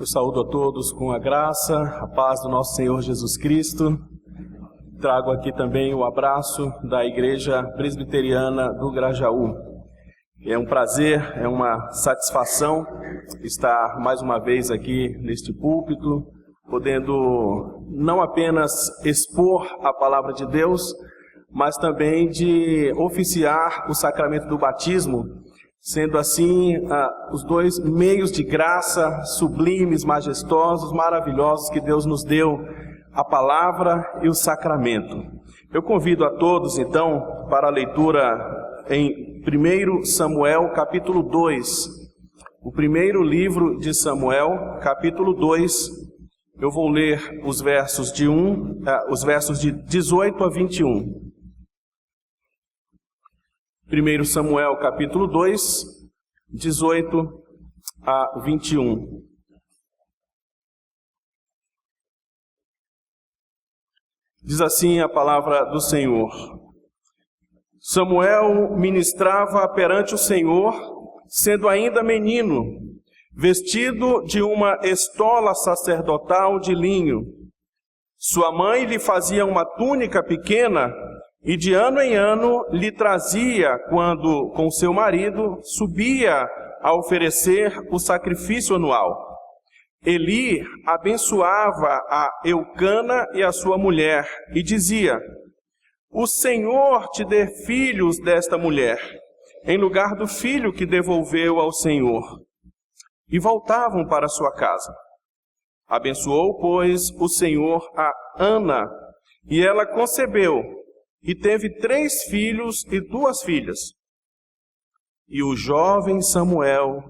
Eu saúdo a todos com a graça, a paz do nosso Senhor Jesus Cristo. Trago aqui também o abraço da Igreja Presbiteriana do Grajaú. É um prazer, é uma satisfação estar mais uma vez aqui neste púlpito, podendo não apenas expor a palavra de Deus, mas também de oficiar o sacramento do batismo, sendo assim os dois meios de graça sublimes, majestosos, maravilhosos que Deus nos deu, a palavra e o sacramento. Eu convido a todos então para a leitura em 1 Samuel capítulo 2, o primeiro livro de Samuel, capítulo 2. Eu vou ler os versos de 18 a 21. 1 Samuel capítulo 2, 18 a 21. Diz assim a palavra do Senhor: Samuel ministrava perante o Senhor, sendo ainda menino, vestido de uma estola sacerdotal de linho. Sua mãe lhe fazia uma túnica pequena, e de ano em ano lhe trazia quando, com seu marido, subia a oferecer o sacrifício anual. Eli abençoava a Eucana e a sua mulher, e dizia: O Senhor te dê filhos desta mulher, em lugar do filho que devolveu ao Senhor. E voltavam para sua casa. Abençoou, pois, o Senhor a Ana, e ela concebeu, e teve 3 filhos e 2 filhas. E o jovem Samuel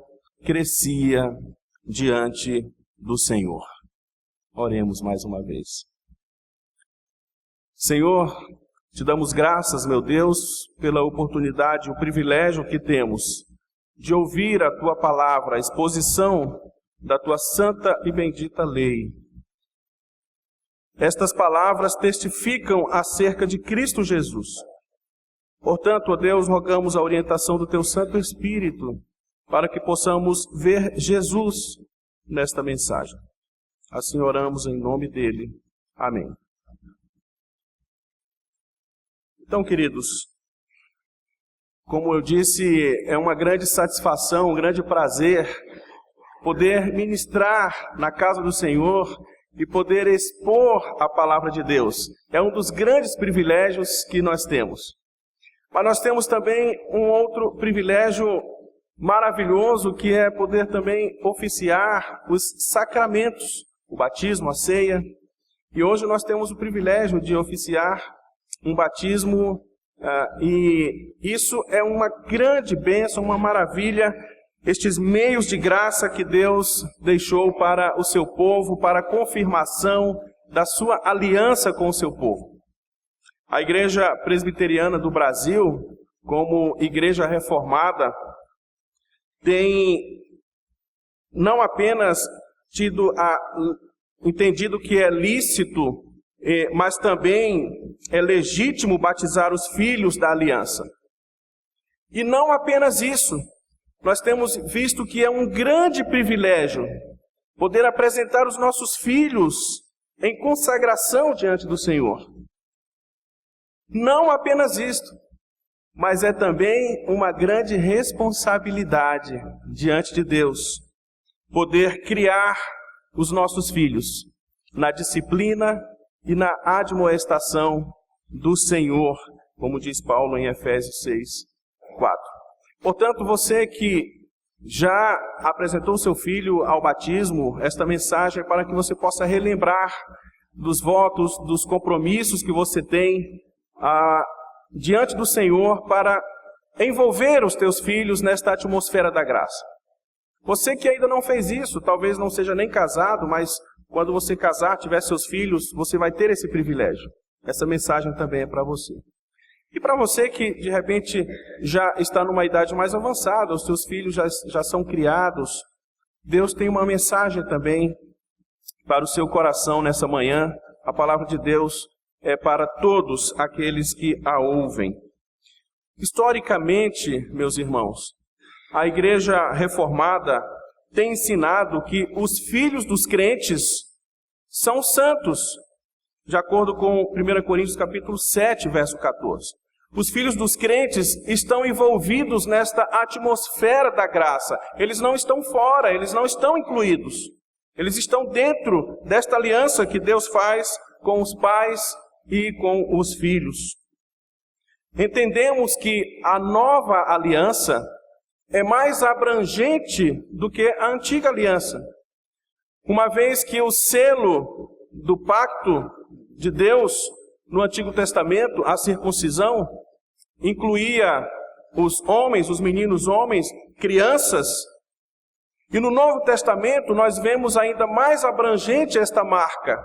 crescia diante do Senhor. Oremos mais uma vez. Senhor, te damos graças, meu Deus, pela oportunidade, o privilégio que temos de ouvir a Tua palavra, a exposição da Tua santa e bendita lei. Estas palavras testificam acerca de Cristo Jesus. Portanto, ó Deus, rogamos a orientação do Teu Santo Espírito para que possamos ver Jesus nesta mensagem. Assim oramos em nome dEle. Amém. Então, queridos, como eu disse, é uma grande satisfação, um grande prazer poder ministrar na casa do Senhor e poder expor a palavra de Deus. É um dos grandes privilégios que nós temos. Mas nós temos também um outro privilégio maravilhoso, que é poder também oficiar os sacramentos, o batismo, a ceia. E hoje nós temos o privilégio de oficiar um batismo, e isso é uma grande bênção, uma maravilha, estes meios de graça que Deus deixou para o seu povo, para a confirmação da sua aliança com o seu povo. A Igreja Presbiteriana do Brasil, como igreja reformada, tem não apenas entendido que é lícito, mas também é legítimo batizar os filhos da aliança. E não apenas isso, nós temos visto que é um grande privilégio poder apresentar os nossos filhos em consagração diante do Senhor. Não apenas isto, mas é também uma grande responsabilidade diante de Deus poder criar os nossos filhos na disciplina e na admoestação do Senhor, como diz Paulo em Efésios 6, 4. Portanto, você que já apresentou seu filho ao batismo, esta mensagem é para que você possa relembrar dos votos, dos compromissos que você tem diante do Senhor para envolver os teus filhos nesta atmosfera da graça. Você que ainda não fez isso, talvez não seja nem casado, mas quando você casar, tiver seus filhos, você vai ter esse privilégio. Essa mensagem também é para você. E para você que, de repente, já está numa idade mais avançada, os seus filhos já são criados, Deus tem uma mensagem também para o seu coração nessa manhã. A palavra de Deus é para todos aqueles que a ouvem. Historicamente, meus irmãos, a Igreja Reformada tem ensinado que os filhos dos crentes são santos, de acordo com 1 Coríntios capítulo 7, verso 14. Os filhos dos crentes estão envolvidos nesta atmosfera da graça. Eles não estão fora, eles não estão incluídos. Eles estão dentro desta aliança que Deus faz com os pais e com os filhos. Entendemos que a nova aliança é mais abrangente do que a antiga aliança, uma vez que o selo do pacto de Deus no Antigo Testamento, a circuncisão, incluía os homens, os meninos homens, crianças. E no Novo Testamento nós vemos ainda mais abrangente esta marca.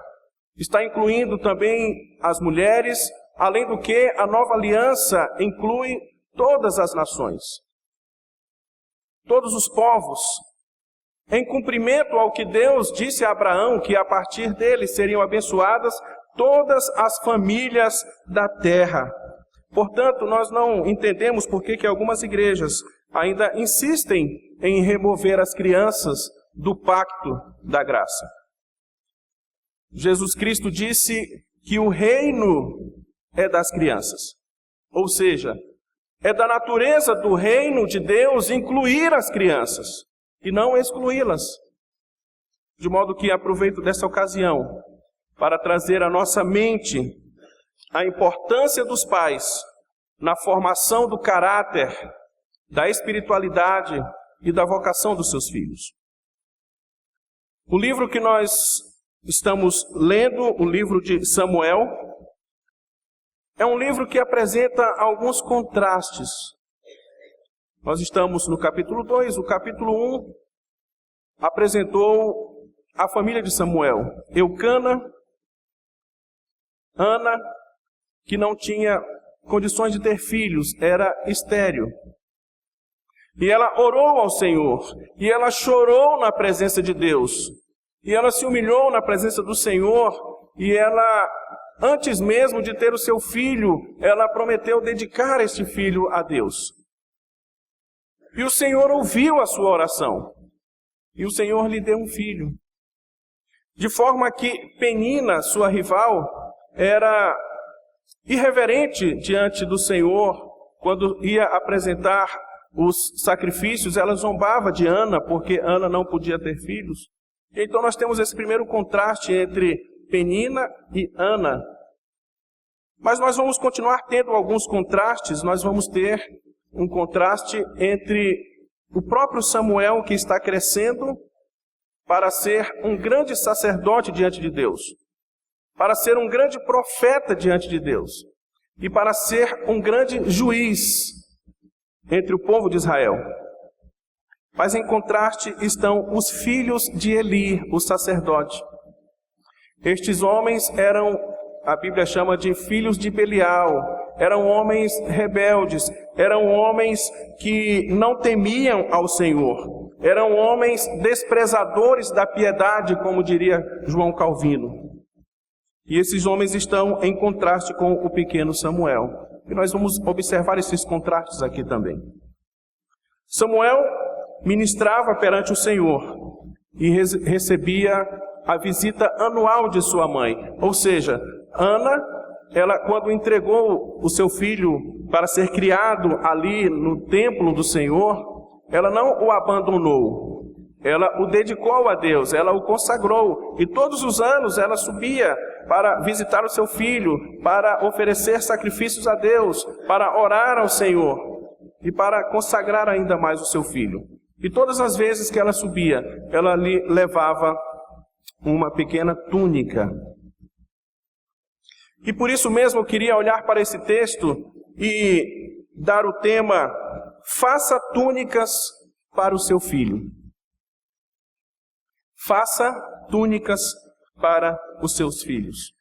Está incluindo também as mulheres, além do que a nova aliança inclui todas as nações, todos os povos, em cumprimento ao que Deus disse a Abraão, que a partir dele seriam abençoadas todas as famílias da terra. Portanto, nós não entendemos por que algumas igrejas ainda insistem em remover as crianças do pacto da graça. Jesus Cristo disse que o reino é das crianças, ou seja, é da natureza do reino de Deus incluir as crianças e não excluí-las. De modo que aproveito dessa ocasião para trazer à nossa mente a importância dos pais na formação do caráter, da espiritualidade e da vocação dos seus filhos. O livro que nós estamos lendo, o livro de Samuel, é um livro que apresenta alguns contrastes. Nós estamos no capítulo 2, o capítulo 1 apresentou a família de Samuel, Eucana, Ana, que não tinha condições de ter filhos, era estéril. E ela orou ao Senhor, e ela chorou na presença de Deus, e ela se humilhou na presença do Senhor, e ela, antes mesmo de ter o seu filho, ela prometeu dedicar este filho a Deus. E o Senhor ouviu a sua oração, e o Senhor lhe deu um filho. De forma que Penina, sua rival, era irreverente diante do Senhor. Quando ia apresentar os sacrifícios, ela zombava de Ana, porque Ana não podia ter filhos. Então nós temos esse primeiro contraste entre Penina e Ana. Mas nós vamos continuar tendo alguns contrastes. Nós vamos ter um contraste entre o próprio Samuel, que está crescendo para ser um grande sacerdote diante de Deus, para ser um grande profeta diante de Deus e para ser um grande juiz entre o povo de Israel. Mas em contraste estão os filhos de Eli, o sacerdote. Estes homens eram, a Bíblia chama de filhos de Belial, eram homens rebeldes, eram homens que não temiam ao Senhor, eram homens desprezadores da piedade, como diria João Calvino. E esses homens estão em contraste com o pequeno Samuel. E nós vamos observar esses contrastes aqui também. Samuel ministrava perante o Senhor e recebia a visita anual de sua mãe. Ou seja, Ana, ela quando entregou o seu filho para ser criado ali no templo do Senhor, ela não o abandonou. Ela o dedicou a Deus, ela o consagrou. E todos os anos ela subia para visitar o seu filho, para oferecer sacrifícios a Deus, para orar ao Senhor e para consagrar ainda mais o seu filho. E todas as vezes que ela subia, ela lhe levava uma pequena túnica. E por isso mesmo eu queria olhar para esse texto e dar o tema: faça túnicas para o seu filho. Faça túnicas para os seus filhos.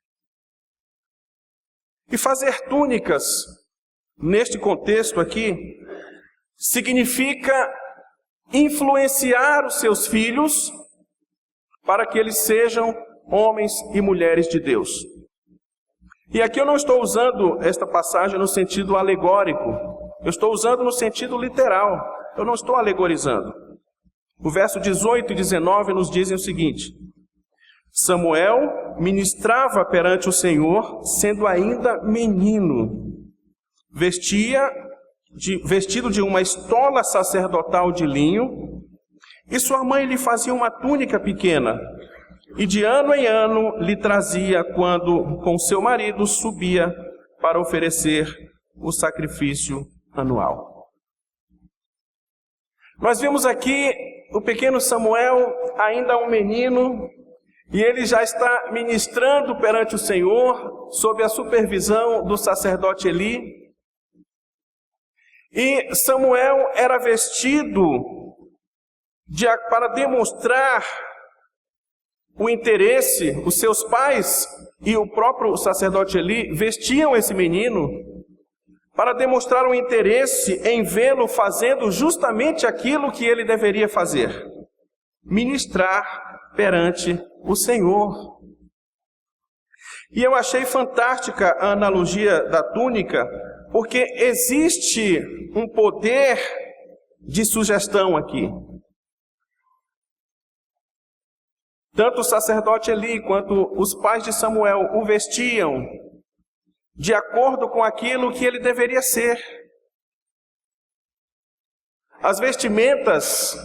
E fazer túnicas, neste contexto aqui, significa influenciar os seus filhos para que eles sejam homens e mulheres de Deus. E aqui eu não estou usando esta passagem no sentido alegórico, eu estou usando no sentido literal, eu não estou alegorizando. O verso 18 e 19 nos dizem o seguinte: Samuel ministrava perante o Senhor, sendo ainda menino. Vestido de uma estola sacerdotal de linho, e sua mãe lhe fazia uma túnica pequena, e de ano em ano lhe trazia quando com seu marido subia para oferecer o sacrifício anual. Nós vemos aqui o pequeno Samuel, ainda um menino, e ele já está ministrando perante o Senhor, sob a supervisão do sacerdote Eli. E Samuel era vestido para demonstrar o interesse. Os seus pais e o próprio sacerdote Eli vestiam esse menino para demonstrar o interesse em vê-lo fazendo justamente aquilo que ele deveria fazer: ministrar perante o Senhor. E eu achei fantástica a analogia da túnica, porque existe um poder de sugestão aqui. Tanto o sacerdote Eli quanto os pais de Samuel o vestiam de acordo com aquilo que ele deveria ser. As vestimentas,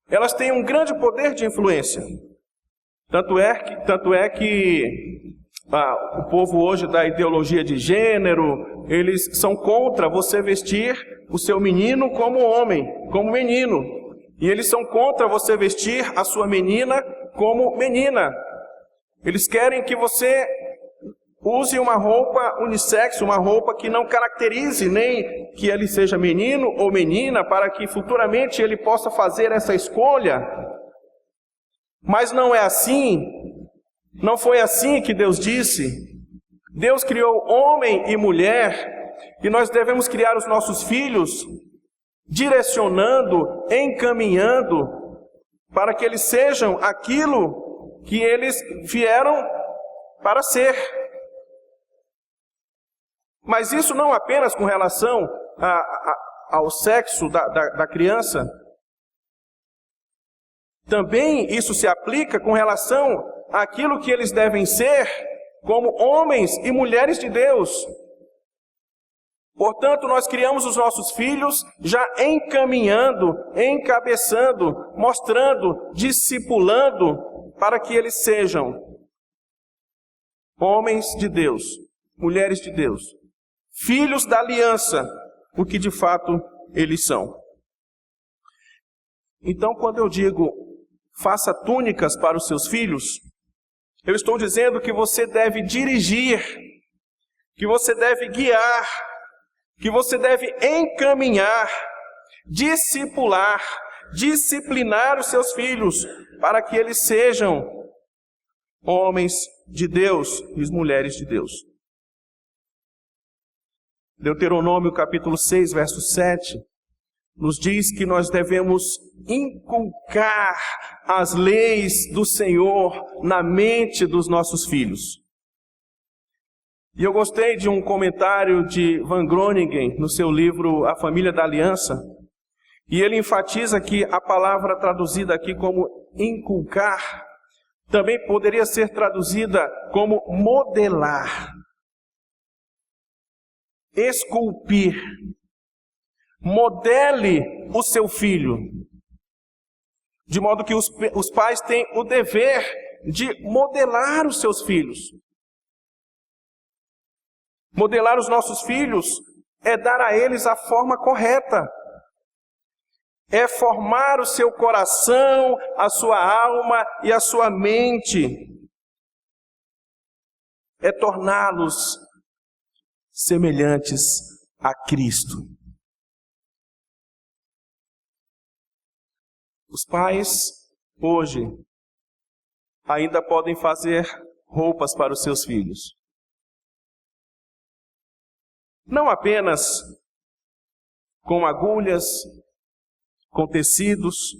elas têm um grande poder de influência. Tanto é que o povo hoje da ideologia de gênero, eles são contra você vestir o seu menino como homem, como menino. E eles são contra você vestir a sua menina como menina. Eles querem que você use uma roupa unissex, uma roupa que não caracterize nem que ele seja menino ou menina, para que futuramente ele possa fazer essa escolha. Mas não é assim. Não foi assim que Deus disse. Deus criou homem e mulher, e nós devemos criar os nossos filhos direcionando, encaminhando, para que eles sejam aquilo que eles vieram para ser. Mas isso não apenas com relação ao sexo da criança. Também isso se aplica com relação àquilo que eles devem ser como homens e mulheres de Deus. Portanto, nós criamos os nossos filhos já encaminhando, encabeçando, mostrando, discipulando, para que eles sejam homens de Deus, mulheres de Deus, filhos da aliança, o que de fato eles são. Então, quando eu digo faça túnicas para os seus filhos, eu estou dizendo que você deve dirigir, que você deve guiar, que você deve encaminhar, disciplinar os seus filhos, para que eles sejam homens de Deus e mulheres de Deus. Deuteronômio capítulo 6, verso 7, nos diz que nós devemos inculcar as leis do Senhor na mente dos nossos filhos. E eu gostei de um comentário de Van Groningen no seu livro A Família da Aliança, e ele enfatiza que a palavra traduzida aqui como inculcar também poderia ser traduzida como modelar, esculpir. Modele o seu filho, de modo que os pais têm o dever de modelar os seus filhos. Modelar os nossos filhos é dar a eles a forma correta, é formar o seu coração, a sua alma e a sua mente, é torná-los semelhantes a Cristo. Os pais, hoje, ainda podem fazer roupas para os seus filhos. Não apenas com agulhas, com tecidos,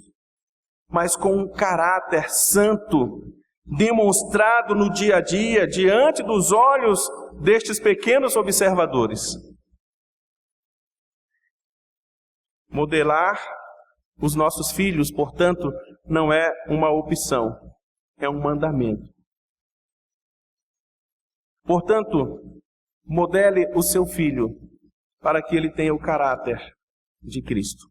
mas com um caráter santo, demonstrado no dia a dia, diante dos olhos destes pequenos observadores. Modelar os nossos filhos, portanto, não é uma opção, é um mandamento. Portanto, modele o seu filho para que ele tenha o caráter de Cristo.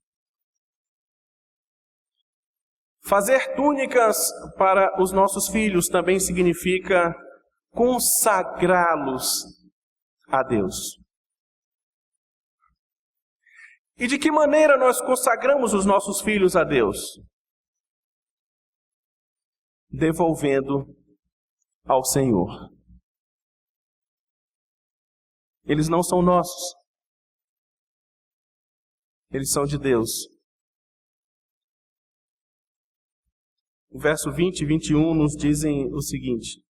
Fazer túnicas para os nossos filhos também significa consagrá-los a Deus. E de que maneira nós consagramos os nossos filhos a Deus? Devolvendo ao Senhor. Eles não são nossos. Eles são de Deus. O verso 20 e 21 nos dizem o seguinte: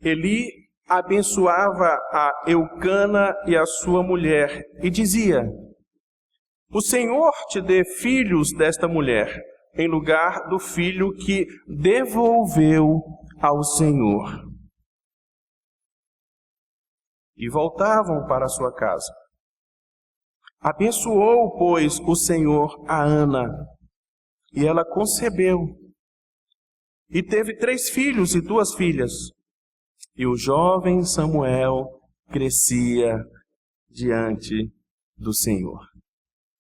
Eli abençoava a Eucana e a sua mulher e dizia: O Senhor te dê filhos desta mulher, em lugar do filho que devolveu ao Senhor. E voltavam para a sua casa. Abençoou, pois, o Senhor a Ana, e ela concebeu, e teve 3 filhos e 2 filhas. E o jovem Samuel crescia diante do Senhor.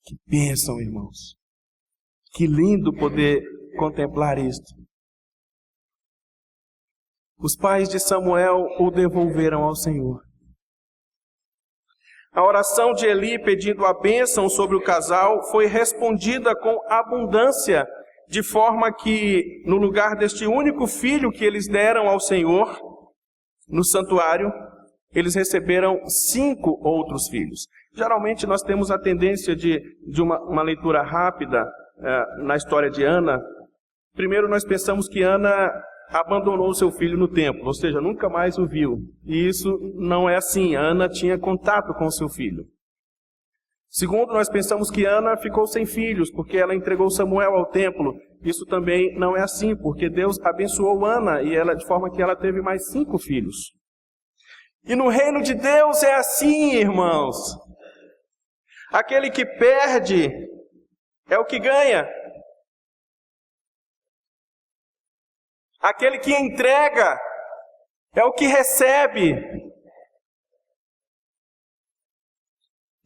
Que bênção, irmãos. Que lindo poder contemplar isto. Os pais de Samuel o devolveram ao Senhor. A oração de Eli pedindo a bênção sobre o casal foi respondida com abundância, de forma que, no lugar deste único filho que eles deram ao Senhor, no santuário, eles receberam 5 outros filhos. Geralmente nós temos a tendência de uma leitura rápida na história de Ana. Primeiro nós pensamos que Ana abandonou seu filho no templo, ou seja, nunca mais o viu. E isso não é assim. Ana tinha contato com seu filho. Segundo, nós pensamos que Ana ficou sem filhos, porque ela entregou Samuel ao templo. Isso também não é assim, porque Deus abençoou Ana, e ela, de forma que ela teve mais 5 filhos. E no reino de Deus é assim, irmãos. Aquele que perde é o que ganha. Aquele que entrega é o que recebe.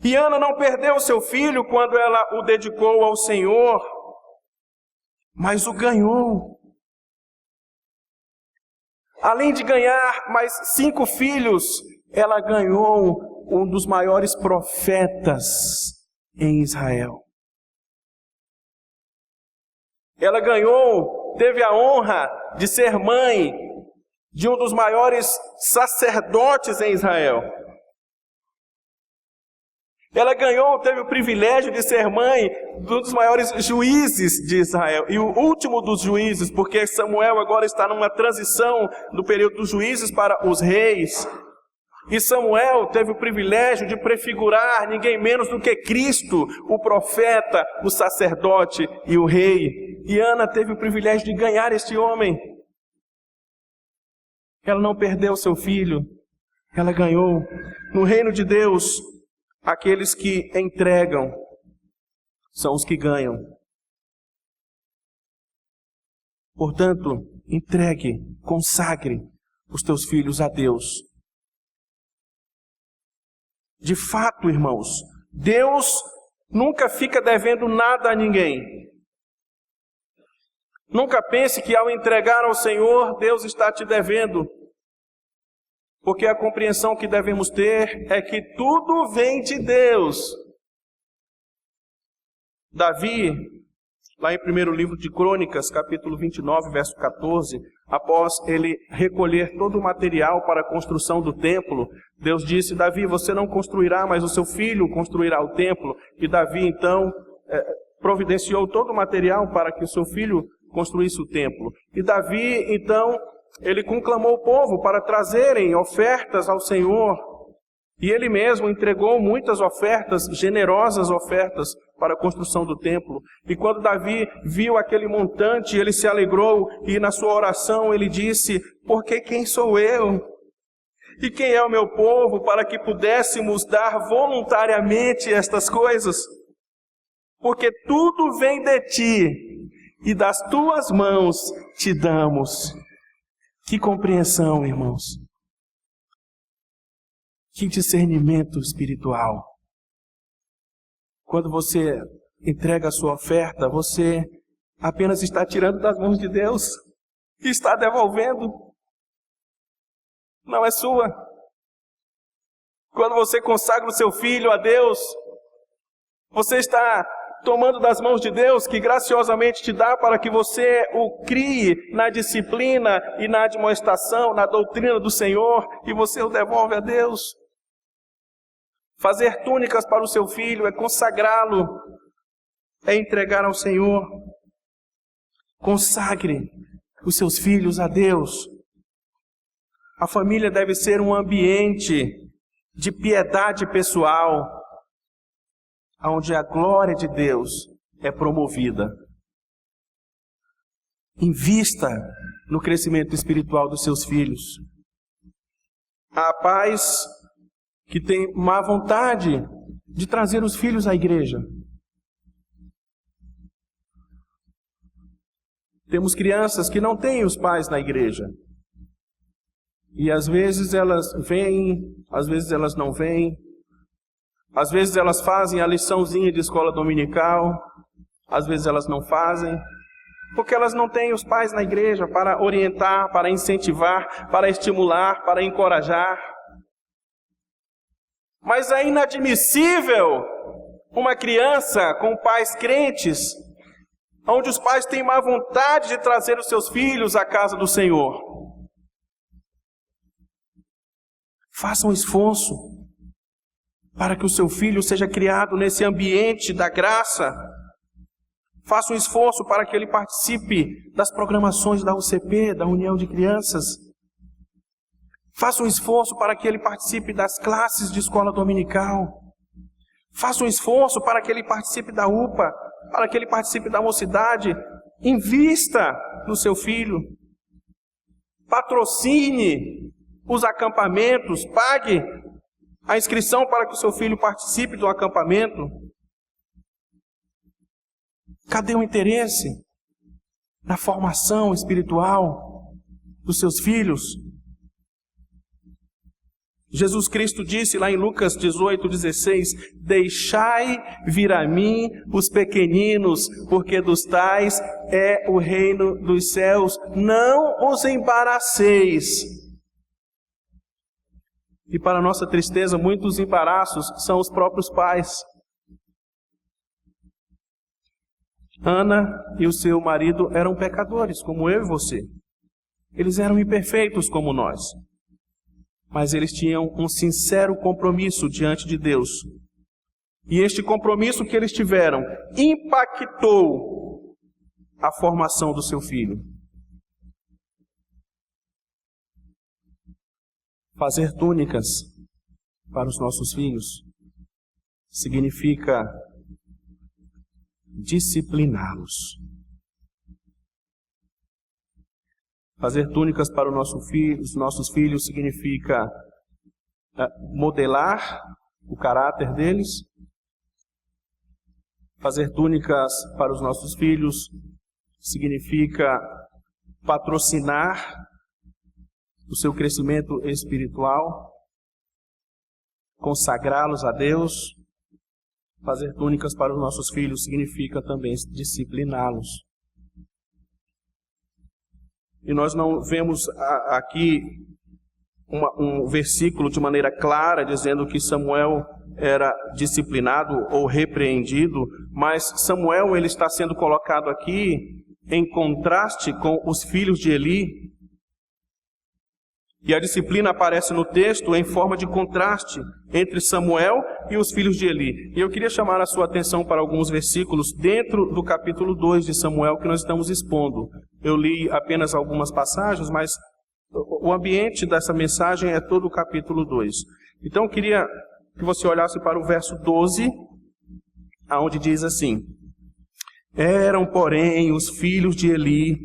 E Ana não perdeu seu filho quando ela o dedicou ao Senhor, mas o ganhou. Além de ganhar mais 5 filhos, ela ganhou um dos maiores profetas em Israel. Ela teve a honra de ser mãe de um dos maiores sacerdotes em Israel. Ela teve o privilégio de ser mãe de um dos maiores juízes de Israel. E o último dos juízes, porque Samuel agora está numa transição do período dos juízes para os reis. E Samuel teve o privilégio de prefigurar ninguém menos do que Cristo, o profeta, o sacerdote e o rei. E Ana teve o privilégio de ganhar este homem. Ela não perdeu seu filho, ela ganhou. No reino de Deus, aqueles que entregam são os que ganham. Portanto, entregue, consagre os teus filhos a Deus. De fato, irmãos, Deus nunca fica devendo nada a ninguém. Nunca pense que ao entregar ao Senhor, Deus está te devendo. Porque a compreensão que devemos ter é que tudo vem de Deus. Davi, lá em 1º livro de Crônicas, capítulo 29, verso 14, após ele recolher todo o material para a construção do templo, Deus disse: Davi, você não construirá, mas o seu filho construirá o templo. E Davi, então, providenciou todo o material para que o seu filho construísse o templo. E Davi, então, ele conclamou o povo para trazerem ofertas ao Senhor. E ele mesmo entregou muitas ofertas, generosas ofertas, para a construção do templo. E quando Davi viu aquele montante, ele se alegrou, e na sua oração ele disse: porque quem sou eu? E quem é o meu povo para que pudéssemos dar voluntariamente estas coisas? porque tudo vem de ti, e das tuas mãos te damos. Que compreensão, irmãos. Que discernimento espiritual. Quando você entrega a sua oferta, você apenas está tirando das mãos de Deus e está devolvendo. Não é sua. Quando você consagra o seu filho a Deus, você está tomando das mãos de Deus, que graciosamente te dá para que você o crie na disciplina e na admoestação, na doutrina do Senhor, e você o devolve a Deus. Fazer túnicas para o seu filho é consagrá-lo, é entregar ao Senhor. Consagre os seus filhos a Deus. A família deve ser um ambiente de piedade pessoal, onde a glória de Deus é promovida. Invista no crescimento espiritual dos seus filhos. Há pais que têm má vontade de trazer os filhos à igreja. Temos crianças que não têm os pais na igreja. E às vezes elas vêm, às vezes elas não vêm. Às vezes elas fazem a liçãozinha de escola dominical, às vezes elas não fazem, porque elas não têm os pais na igreja para orientar, para incentivar, para estimular, para encorajar. Mas é inadmissível uma criança com pais crentes, onde os pais têm má vontade de trazer os seus filhos à casa do Senhor. Faça um esforço para que o seu filho seja criado nesse ambiente da graça. Faça um esforço para que ele participe das programações da UCP, da União de Crianças. Faça um esforço para que ele participe das classes de escola dominical. Faça um esforço para que ele participe da UPA, para que ele participe da mocidade. Invista no seu filho. Patrocine os acampamentos, pague a inscrição para que o seu filho participe do acampamento. Cadê o interesse na formação espiritual dos seus filhos? Jesus Cristo disse lá em Lucas 18:16, deixai vir a mim os pequeninos, porque dos tais é o reino dos céus. Não os embaraceis. E para nossa tristeza, muitos embaraços são os próprios pais. Ana e o seu marido eram pecadores, como eu e você. Eles eram imperfeitos como nós. Mas eles tinham um sincero compromisso diante de Deus. E este compromisso que eles tiveram impactou a formação do seu filho. Fazer túnicas para os nossos filhos significa discipliná-los. Fazer túnicas para os nossos filhos significa modelar o caráter deles. Fazer túnicas para os nossos filhos significa patrocinar o seu crescimento espiritual, consagrá-los a Deus. Fazer túnicas para os nossos filhos significa também discipliná-los. E nós não vemos aqui um versículo de maneira clara dizendo que Samuel era disciplinado ou repreendido, mas Samuel ele está sendo colocado aqui em contraste com os filhos de Eli. E a disciplina aparece no texto em forma de contraste entre Samuel e os filhos de Eli. E eu queria chamar a sua atenção para alguns versículos dentro do capítulo 2 de Samuel que nós estamos expondo. Eu li apenas algumas passagens, mas o ambiente dessa mensagem é todo o capítulo 2. Então eu queria que você olhasse para o verso 12, aonde diz assim: eram, porém, os filhos de Eli,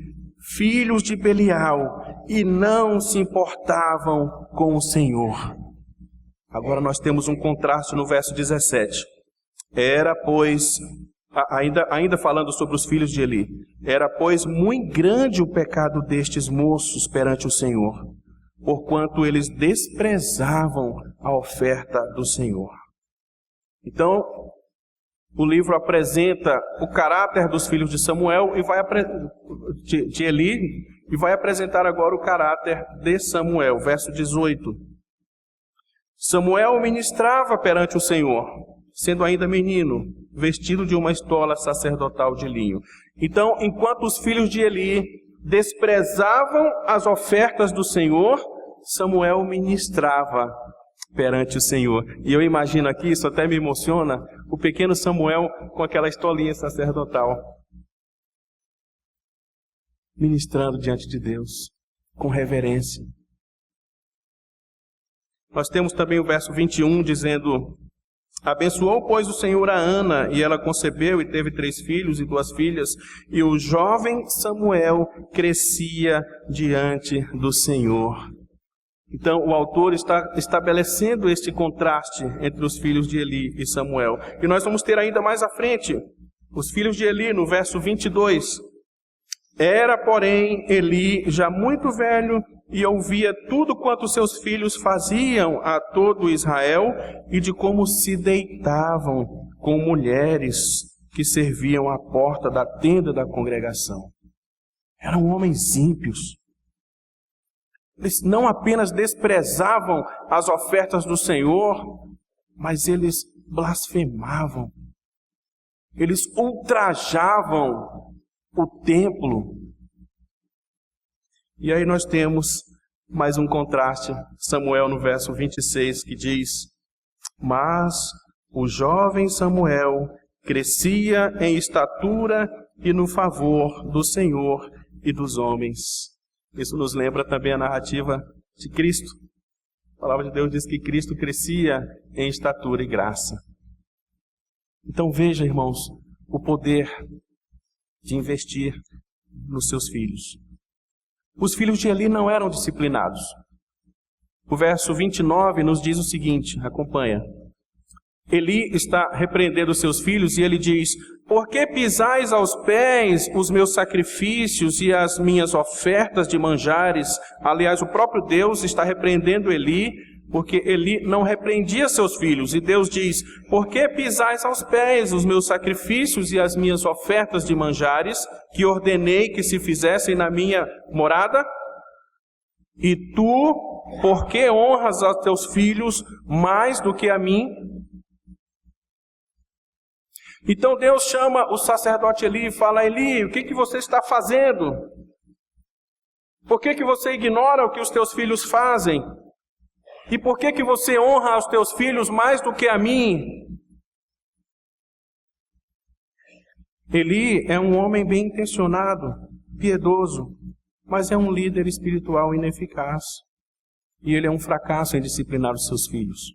filhos de Belial, e não se importavam com o Senhor. Agora nós temos um contraste no verso 17. Era, pois, ainda falando sobre os filhos de Eli, era, pois, muito grande o pecado destes moços perante o Senhor, porquanto eles desprezavam a oferta do Senhor. Então, o livro apresenta o caráter dos filhos de Samuel de Eli, e vai apresentar agora o caráter de Samuel. Verso 18. Samuel ministrava perante o Senhor, sendo ainda menino, vestido de uma estola sacerdotal de linho. Então, enquanto os filhos de Eli desprezavam as ofertas do Senhor, Samuel ministrava perante o Senhor. E eu imagino aqui, isso até me emociona, o pequeno Samuel com aquela estolinha sacerdotal, ministrando diante de Deus, com reverência. Nós temos também o verso 21 dizendo: abençoou, pois, o Senhor a Ana, e ela concebeu e teve 3 filhos e 2 filhas, e o jovem Samuel crescia diante do Senhor. Então, o autor está estabelecendo este contraste entre os filhos de Eli e Samuel. E nós vamos ter ainda mais à frente, os filhos de Eli, no verso 22. Era, porém, Eli já muito velho, e ouvia tudo quanto seus filhos faziam a todo Israel, e de como se deitavam com mulheres que serviam à porta da tenda da congregação. Eram homens ímpios. Eles não apenas desprezavam as ofertas do Senhor, mas eles blasfemavam. Eles ultrajavam o templo. E aí nós temos mais um contraste, Samuel no verso 26, que diz: mas o jovem Samuel crescia em estatura e no favor do Senhor e dos homens. Isso nos lembra também a narrativa de Cristo. A palavra de Deus diz que Cristo crescia em estatura e graça. Então veja, irmãos, o poder de investir nos seus filhos. Os filhos de Eli não eram disciplinados. O verso 29 nos diz o seguinte, acompanha. Eli está repreendendo seus filhos e ele diz: por que pisais aos pés os meus sacrifícios e as minhas ofertas de manjares? Aliás, o próprio Deus está repreendendo Eli, porque Eli não repreendia seus filhos. E Deus diz: por que pisais aos pés os meus sacrifícios e as minhas ofertas de manjares, que ordenei que se fizessem na minha morada? E tu, por que honras a teus filhos mais do que a mim? Então Deus chama o sacerdote Eli e fala: Eli, o que você está fazendo? Por que você ignora o que os teus filhos fazem? E por que você honra os teus filhos mais do que a mim? Eli é um homem bem intencionado, piedoso, mas é um líder espiritual ineficaz. E ele é um fracasso em disciplinar os seus filhos.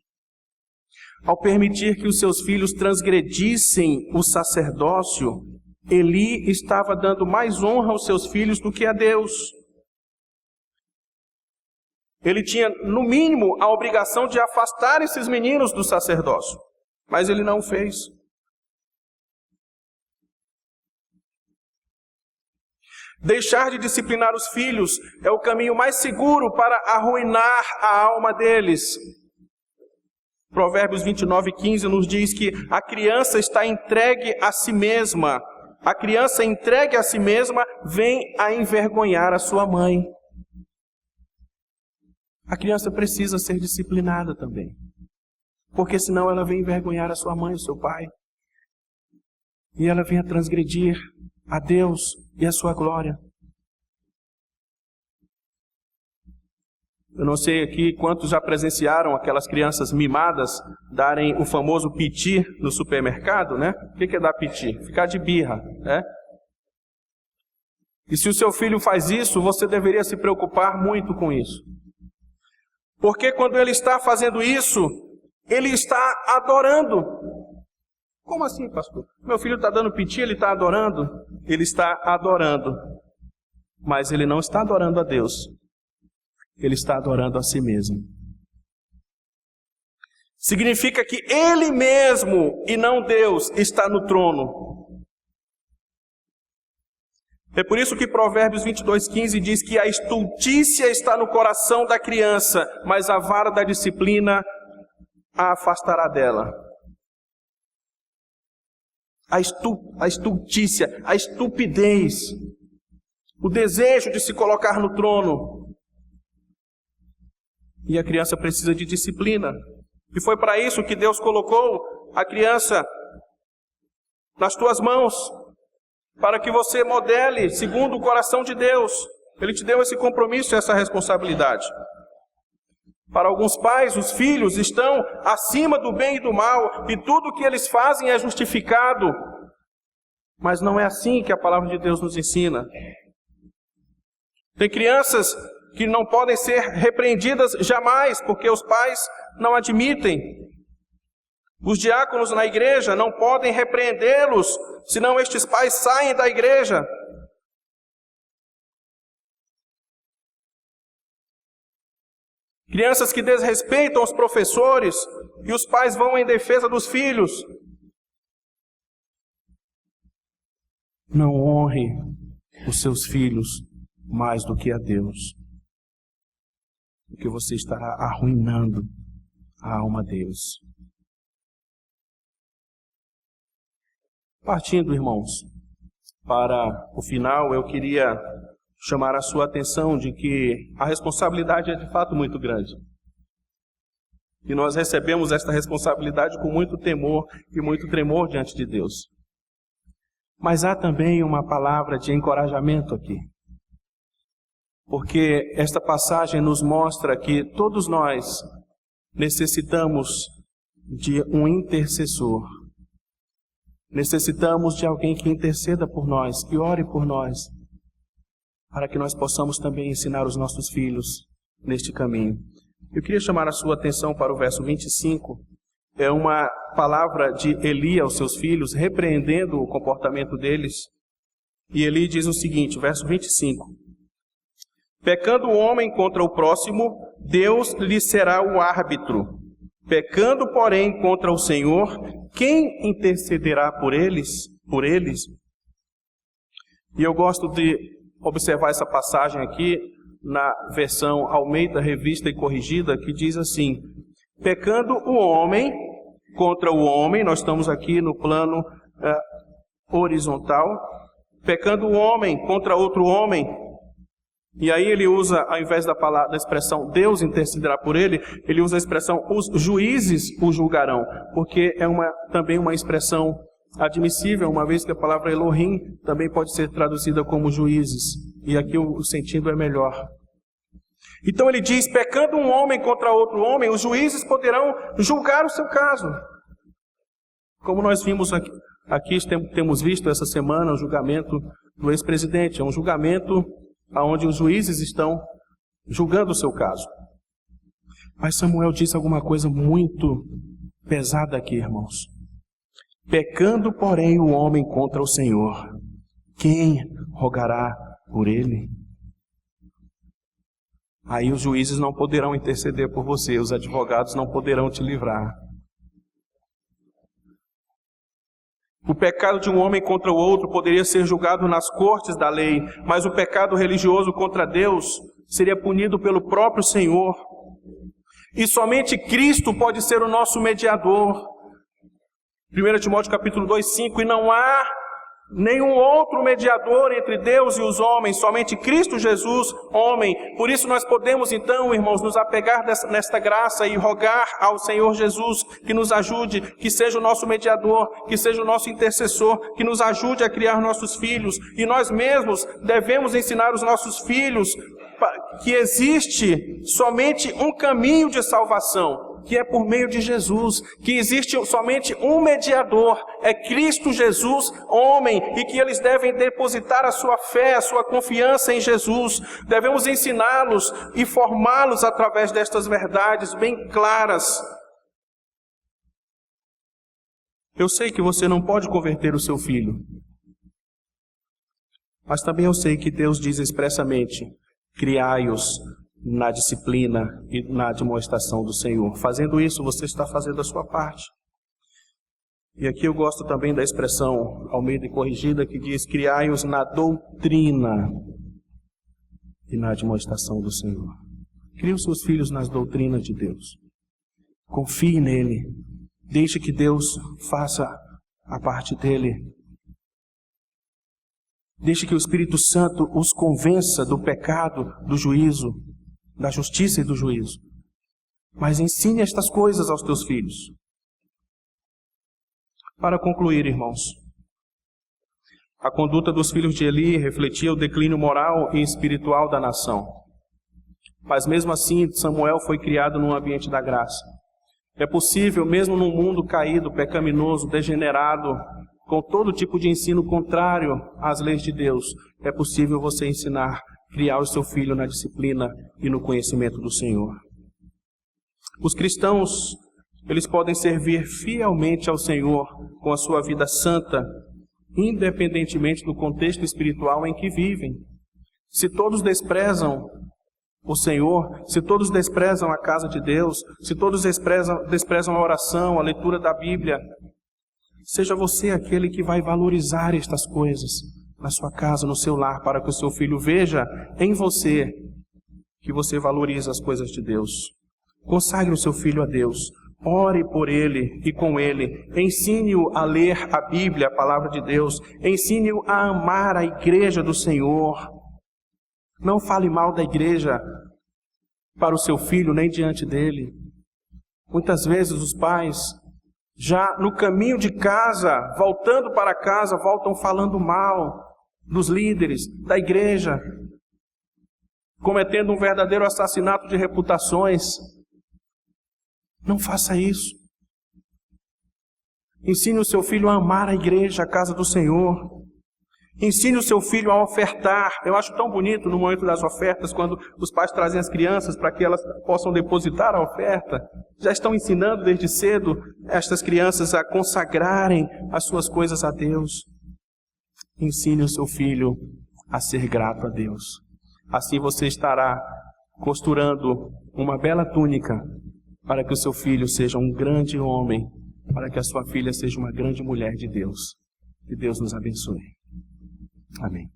Ao permitir que os seus filhos transgredissem o sacerdócio, Eli estava dando mais honra aos seus filhos do que a Deus. Ele tinha, no mínimo, a obrigação de afastar esses meninos do sacerdócio, mas ele não fez. Deixar de disciplinar os filhos é o caminho mais seguro para arruinar a alma deles. Provérbios 29:15 nos diz que a criança está entregue a si mesma. A criança entregue a si mesma vem a envergonhar a sua mãe. A criança precisa ser disciplinada também, porque senão ela vem envergonhar a sua mãe, o seu pai. E ela vem a transgredir a Deus e a sua glória. Eu não sei aqui quantos já presenciaram aquelas crianças mimadas darem o famoso piti no supermercado, né? O que é dar piti? Ficar de birra, né? E se o seu filho faz isso, você deveria se preocupar muito com isso. Porque quando ele está fazendo isso, ele está adorando. Como assim, pastor? Meu filho está dando piti, ele está adorando? Ele está adorando. Mas ele não está adorando a Deus. Ele está adorando a si mesmo. Significa que ele mesmo, e não Deus, está no trono. É por isso que Provérbios 22:15 diz que a estultícia está no coração da criança, mas a vara da disciplina a afastará dela. A estultícia, a estupidez, o desejo de se colocar no trono. E a criança precisa de disciplina. E foi para isso que Deus colocou a criança nas tuas mãos, para que você modele segundo o coração de Deus. Ele te deu esse compromisso e essa responsabilidade. Para alguns pais, os filhos estão acima do bem e do mal, e tudo o que eles fazem é justificado. Mas não é assim que a palavra de Deus nos ensina. Tem crianças que não podem ser repreendidas jamais, porque os pais não admitem. Os diáconos na igreja não podem repreendê-los, senão estes pais saem da igreja. Crianças que desrespeitam os professores e os pais vão em defesa dos filhos. Não honre os seus filhos mais do que a Deus, porque você estará arruinando a alma deles. Partindo, irmãos, para o final, eu queria chamar a sua atenção de que a responsabilidade é de fato muito grande. E nós recebemos esta responsabilidade com muito temor e muito tremor diante de Deus. Mas há também uma palavra de encorajamento aqui. Porque esta passagem nos mostra que todos nós necessitamos de um intercessor. Necessitamos de alguém que interceda por nós, que ore por nós, para que nós possamos também ensinar os nossos filhos neste caminho. Eu queria chamar a sua atenção para o verso 25. É uma palavra de Eli aos seus filhos, repreendendo o comportamento deles. E Eli diz o seguinte, verso 25. Pecando o homem contra o próximo, Deus lhe será o árbitro. Pecando, porém, contra o Senhor, quem intercederá por eles? E eu gosto de observar essa passagem aqui na versão Almeida, Revista e Corrigida, que diz assim: pecando o homem contra o homem, nós estamos aqui no plano horizontal, pecando o homem contra outro homem. E aí ele usa, ao invés da expressão Deus intercederá por ele, ele usa a expressão os juízes o julgarão, porque é também uma expressão admissível, uma vez que a palavra Elohim também pode ser traduzida como juízes. E aqui o sentido é melhor. Então ele diz, pecando um homem contra outro homem, os juízes poderão julgar o seu caso. Como nós vimos aqui temos visto essa semana o julgamento do ex-presidente. É um julgamento onde os juízes estão julgando o seu caso. Mas Samuel disse alguma coisa muito pesada aqui, irmãos. Pecando, porém, o homem contra o Senhor, quem rogará por ele? Aí os juízes não poderão interceder por você, os advogados não poderão te livrar. O pecado de um homem contra o outro poderia ser julgado nas cortes da lei, mas o pecado religioso contra Deus seria punido pelo próprio Senhor. E somente Cristo pode ser o nosso mediador. 1 Timóteo capítulo 2:5, e não há nenhum outro mediador entre Deus e os homens, somente Cristo Jesus, homem. Por isso nós podemos então, irmãos, nos apegar nesta graça e rogar ao Senhor Jesus que nos ajude, que seja o nosso mediador, que seja o nosso intercessor, que nos ajude a criar nossos filhos. E nós mesmos devemos ensinar os nossos filhos que existe somente um caminho de salvação, que é por meio de Jesus, que existe somente um mediador, é Cristo Jesus, homem, e que eles devem depositar a sua fé, a sua confiança em Jesus. Devemos ensiná-los e formá-los através destas verdades bem claras. Eu sei que você não pode converter o seu filho, mas também eu sei que Deus diz expressamente, criai-os na disciplina e na admoestação do Senhor. Fazendo isso, você está fazendo a sua parte. E aqui eu gosto também da expressão Almeida e Corrigida, que diz: criai-os na doutrina e na admoestação do Senhor. Crie os seus filhos nas doutrinas de Deus. Confie nele. Deixe que Deus faça a parte dele. Deixe que o Espírito Santo os convença do pecado, do juízo, da justiça e do juízo. Mas ensine estas coisas aos teus filhos. Para concluir, irmãos, a conduta dos filhos de Eli refletia o declínio moral e espiritual da nação. Mas mesmo assim, Samuel foi criado num ambiente da graça. É possível, mesmo num mundo caído, pecaminoso, degenerado, com todo tipo de ensino contrário às leis de Deus, é possível você ensinar, criar o seu filho na disciplina e no conhecimento do Senhor. Os cristãos, eles podem servir fielmente ao Senhor com a sua vida santa, independentemente do contexto espiritual em que vivem. Se todos desprezam o Senhor, se todos desprezam a casa de Deus, se todos desprezam a oração, a leitura da Bíblia, seja você aquele que vai valorizar estas coisas na sua casa, no seu lar, para que o seu filho veja em você que você valoriza as coisas de Deus. Consagre o seu filho a Deus. Ore por ele e com ele. Ensine-o a ler a Bíblia, a palavra de Deus. Ensine-o a amar a igreja do Senhor. Não fale mal da igreja para o seu filho, nem diante dele. Muitas vezes os pais, já no caminho de casa, voltando para casa, voltam falando mal dos líderes, da igreja, cometendo um verdadeiro assassinato de reputações. Não faça isso. Ensine o seu filho a amar a igreja, a casa do Senhor. Ensine o seu filho a ofertar. Eu acho tão bonito no momento das ofertas, quando os pais trazem as crianças para que elas possam depositar a oferta. Já estão ensinando desde cedo estas crianças a consagrarem as suas coisas a Deus. Ensine o seu filho a ser grato a Deus. Assim você estará costurando uma bela túnica para que o seu filho seja um grande homem, para que a sua filha seja uma grande mulher de Deus. Que Deus nos abençoe. Amém.